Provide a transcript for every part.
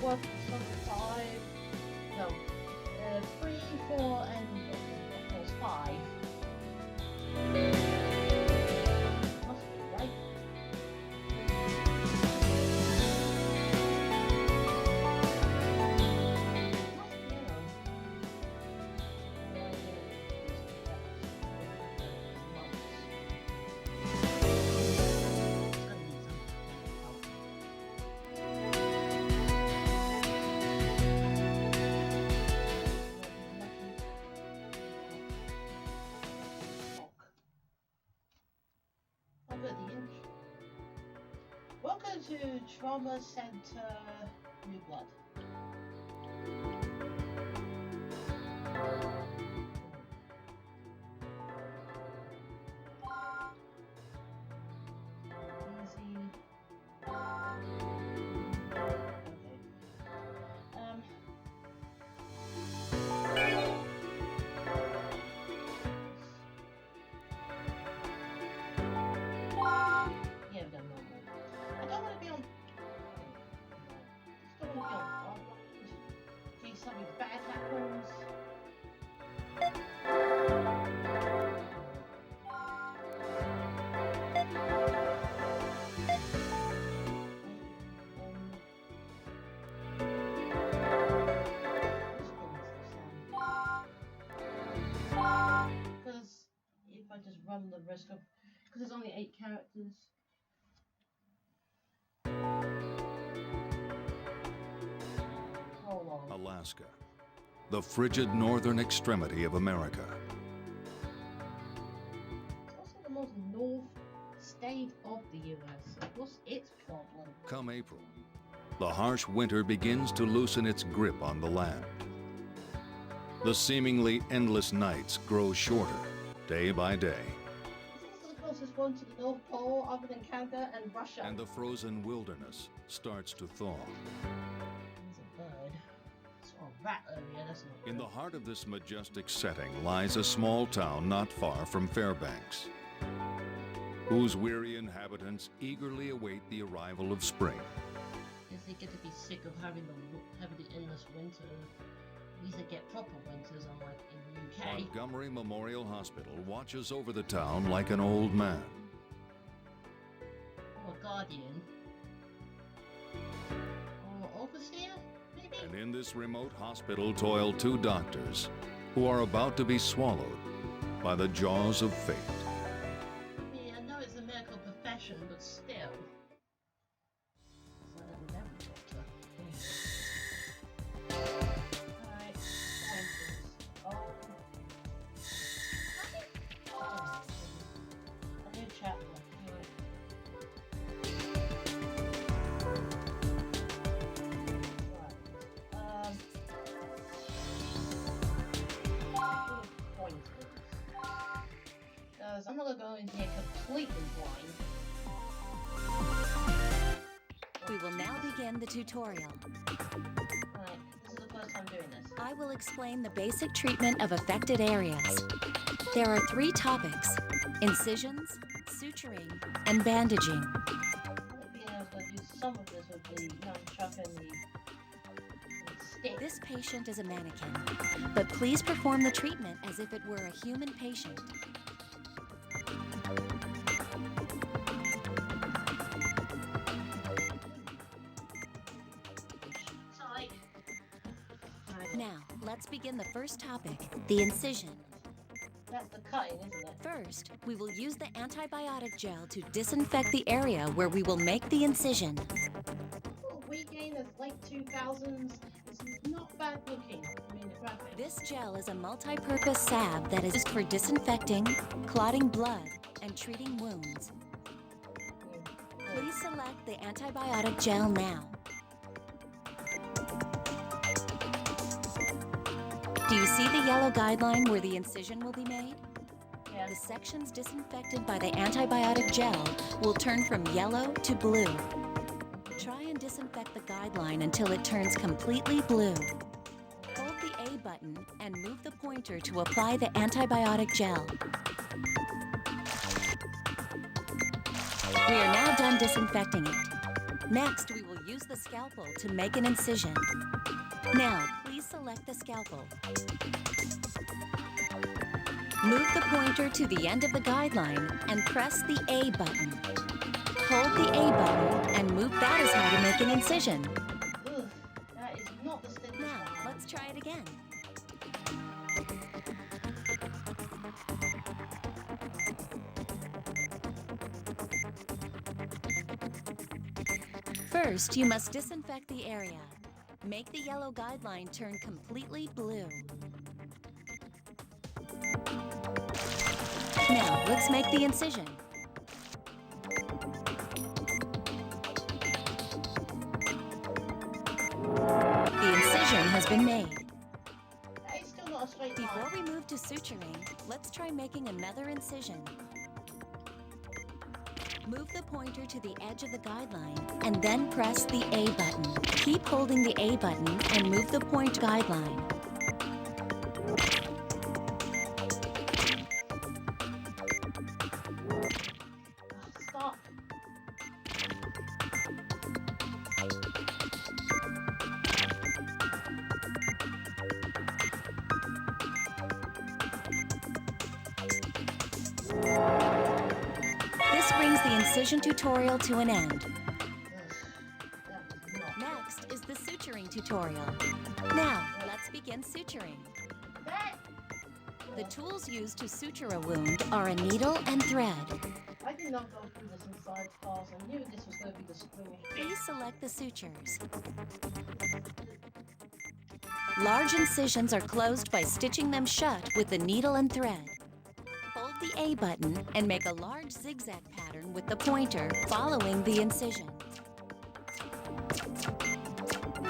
worth some 5. No, 3, 4, and what was 5? Must be right. Welcome to Trauma Center New Blood. Easy. Yeah, done normal. I don't want to be on. Just don't want to be on front in case something bad happens. Because if I just run the risk of, because there's only 8 characters. Alaska, the frigid northern extremity of America. It's also the most north state of the US. What's its problem? Come April, the harsh winter begins to loosen its grip on the land. The seemingly endless nights grow shorter, day by day. This is the closest one to the North Pole other than Canada and Russia. And the frozen wilderness starts to thaw. There's a bird. Saw a rat earlier, that's not In good. the heart of this majestic setting lies a small town not far from Fairbanks, whose weary inhabitants eagerly await the arrival of spring. Guess they get to be sick of having the endless winter. At least they get proper winters, unlike in the UK. Montgomery Memorial Hospital watches over the town like an old man. Or a guardian. Or overseer, maybe? And in this remote hospital toil 2 doctors who are about to be swallowed by the jaws of fate. I mean, I know it's a medical profession, but still. It's like that with every doctor. Alright, a new chapter. Because I'm not going to go in here completely blind. We will now begin the tutorial. Alright, this is the first time doing this. I will explain the basic treatment of affected areas. There are 3 topics: incisions, suturing, and bandaging. I think being able to use some of this with the nunchuck and the stick. This patient is a mannequin, but please perform the treatment as if it were a human patient. Tight. Now, let's begin the first topic, the incision. That's the cutting, isn't it? First, we will use the antibiotic gel to disinfect the area where we will make the incision. We gain as late 2000s. It's not bad looking. I mean, the graphic. This gel is a multi-purpose salve that is used for disinfecting, clotting blood, and treating wounds. Please select the antibiotic gel now. Do you see the yellow guideline where the incision will be made? Yeah. The sections disinfected by the antibiotic gel will turn from yellow to blue. Try and disinfect the guideline until it turns completely blue. Hold the A button and move the pointer to apply the antibiotic gel. We are now done disinfecting it. Next, we will use use the scalpel to make an incision. Now, please select the scalpel. Move the pointer to the end of the guideline and press the A button. Hold the A button and move. That is how to make an incision. Ugh, that is not the steady Now, style. let's try it again. First, you must disinfect the area. Make the yellow guideline turn completely blue. Now, let's make the incision. The incision has been made. That is still not a straight line. Before we move to suturing, let's try making another incision. Move the pointer to the edge of the guideline and then press the A button. Keep holding the A button and move the point guideline. Stop. This brings the incision tutorial to an end. Ugh, that was not. Next is the suturing tutorial. Now, let's begin suturing. That. The tools used to suture a wound are a needle and thread. I did not go through this inside class. I knew this was going to be the screwy. Please select the sutures. Large incisions are closed by stitching them shut with the needle and thread. Hold the A button and make a large zigzag pattern with the pointer following the incision.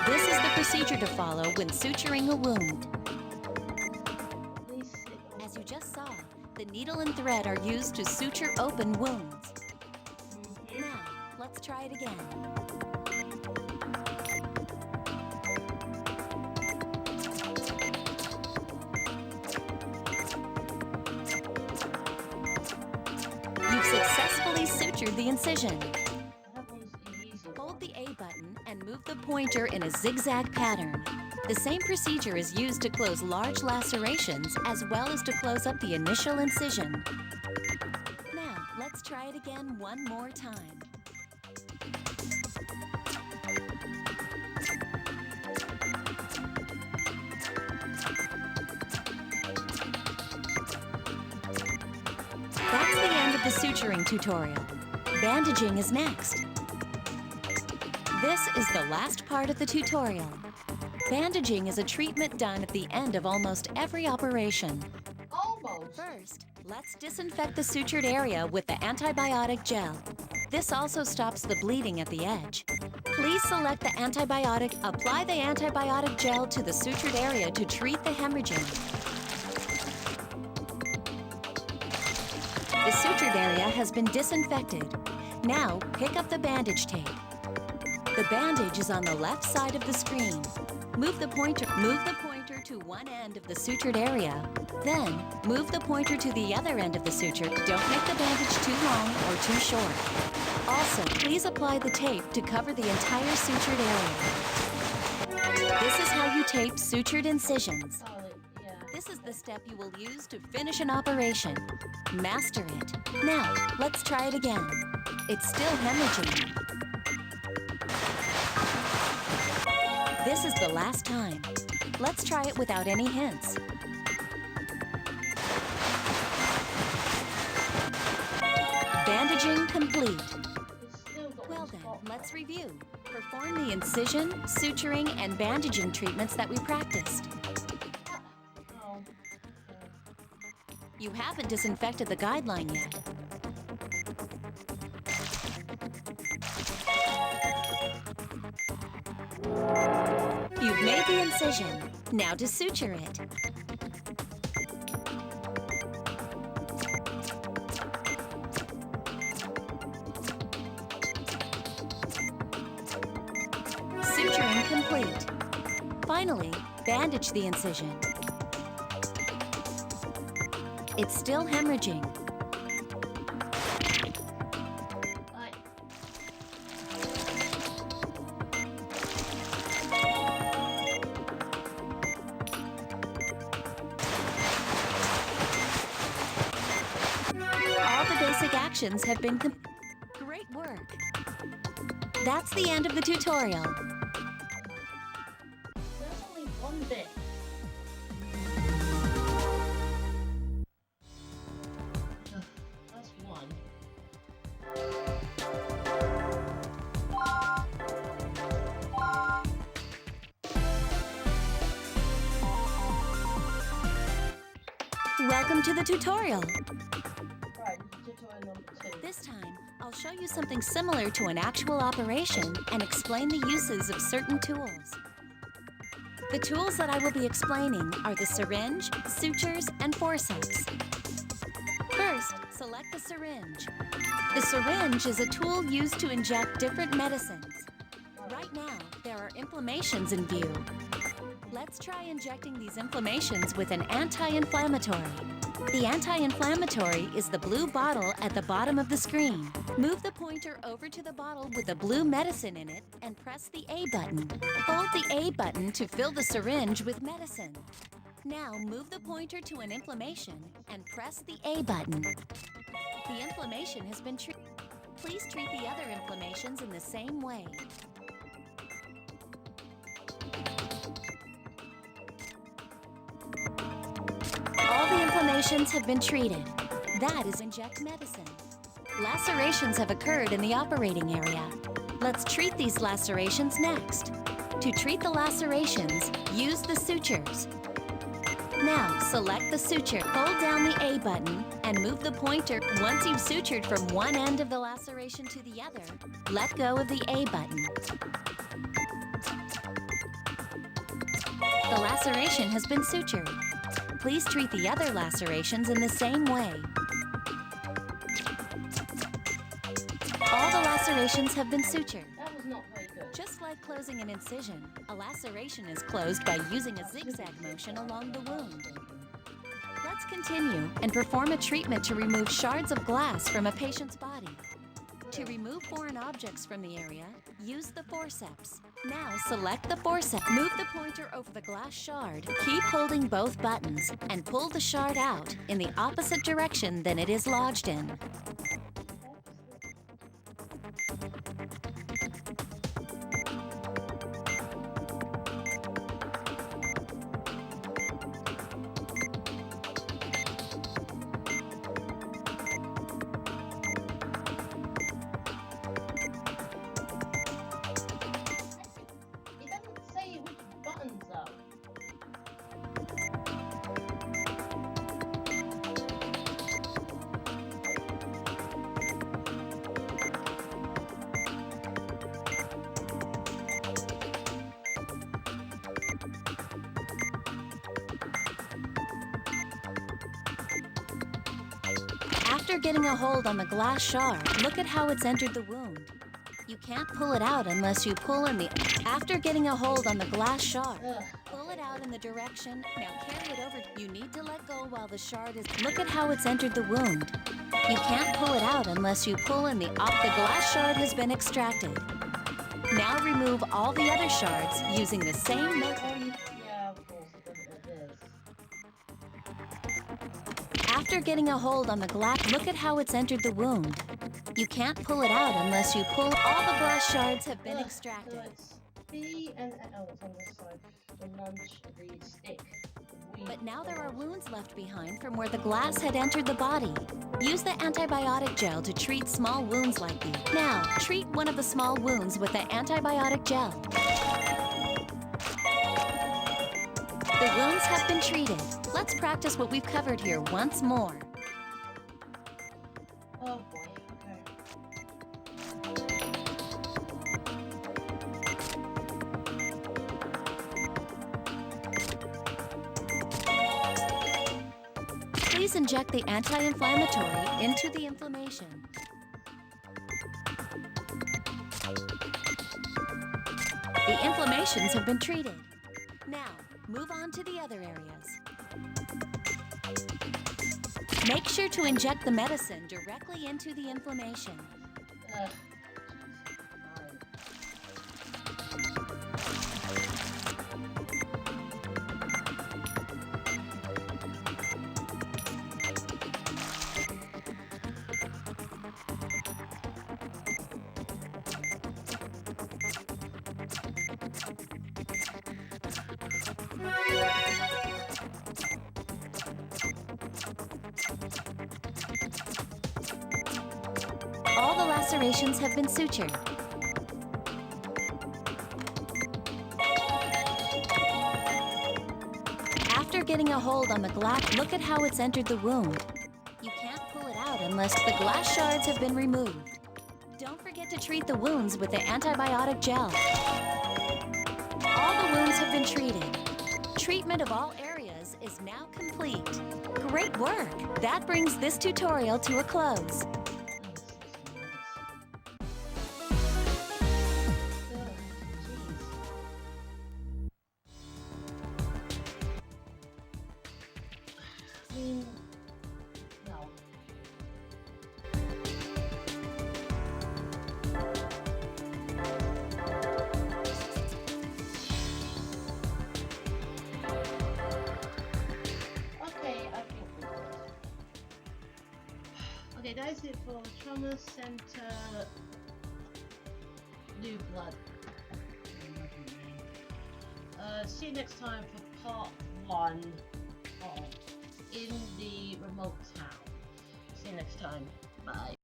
This is the procedure to follow when suturing a wound. Please sit on. As you just saw, the needle and thread are used to suture open wounds. Now, let's try it again. You've successfully sutured the incision. That one's the easy one. Hold the A button and move the pointer in a zigzag pattern. The same procedure is used to close large lacerations as well as to close up the initial incision. Now, let's try it again one more time. That's the end of the suturing tutorial. Bandaging is next. This is the last part of the tutorial. Bandaging is a treatment done at the end of almost every operation. Almost. First, let's disinfect the sutured area with the antibiotic gel. This also stops the bleeding at the edge. Please select the antibiotic. Apply the antibiotic gel to the sutured area to treat the hemorrhaging. The sutured area has been disinfected. Now, pick up the bandage tape. The bandage is on the left side of the screen. Move the pointer to one end of the sutured area. Then, move the pointer to the other end of the suture. Don't make the bandage too long or too short. Also, please apply the tape to cover the entire sutured area. This is how you tape sutured incisions. Oh, yeah. This is the step you will use to finish an operation. Master it. Now, let's try it again. It's still hemorrhaging. This is the last time. Let's try it without any hints. Bandaging complete. It's still got Well one then, spot. let's review. Perform the incision, suturing, and bandaging treatments that we practiced. Oh. You haven't disinfected the guideline yet. You've made the incision. Now to suture it. Suturing complete. Finally, bandage the incision. It's still hemorrhaging. Right. basic actions have been Great work! That's the end of the tutorial. There's only one bit. That's one. Welcome to the tutorial. Right, tutorial number 2. This time, I'll show you something similar to an actual operation and explain the uses of certain tools. The tools that I will be explaining are the syringe, sutures, and forceps. First, select the syringe. The syringe is a tool used to inject different medicines. Right now, there are inflammations in view. Let's try injecting these inflammations with an anti-inflammatory. The anti-inflammatory is the blue bottle at the bottom of the screen. Move the pointer over to the bottle with the blue medicine in it and press the A button. Hold the A button to fill the syringe with medicine. Now move the pointer to an inflammation and press the A button. The inflammation has been treated. Please treat the other inflammations in the same way. Lacerations have been treated. That is inject medicine. Lacerations have occurred in the operating area. Let's treat these lacerations next. To treat the lacerations, use the sutures. Now, select the suture. Hold down the A button and move the pointer. Once you've sutured from one end of the laceration to the other, let go of the A button. The laceration has been sutured. Please treat the other lacerations in the same way. All the lacerations have been sutured. That was not very good. Just like closing an incision, a laceration is closed by using a zigzag motion along the wound. Let's continue and perform a treatment to remove shards of glass from a patient's body. To remove foreign objects from the area, use the forceps. Now select the forceps. Move the pointer over the glass shard. Keep holding both buttons and pull the shard out in the opposite direction than it is lodged in. After getting a hold on the glass shard, look at how it's entered the wound. You can't pull it out unless you pull in the... After getting a hold on the glass shard, pull it out in the direction. Now carry it over. You need to let go while the shard is... Look at how it's entered the wound. You can't pull it out unless you pull in the... The glass shard has been extracted. Now remove all the other shards using the same method. Yeah, of course, it is. After getting a hold on the glass, look at how it's entered the wound. You can't pull it out unless you pull. All the glass shards have been extracted. So it's B and L on this side. The lunch, the stick. But now there are wounds left behind from where the glass had entered the body. Use the antibiotic gel to treat small wounds like these. Now, treat one of the small wounds with the antibiotic gel. The wounds have been treated. Let's practice what we've covered here once more. Oh boy, Please inject the anti-inflammatory into the inflammation. The inflammations have been treated. Now, move on to the other areas. Make sure to inject the medicine directly into the inflammation. lacerations have been sutured. After getting a hold on the glass, look at how it's entered the wound. You can't pull it out unless the glass shards have been removed. Don't forget to treat the wounds with the antibiotic gel. All the wounds have been treated. Treatment of all areas is now complete. Great work! That brings this tutorial to a close. Okay, that's it for Trauma Center New Blood. See you next time for part 1 of In the Remote Town. See you next time. Bye.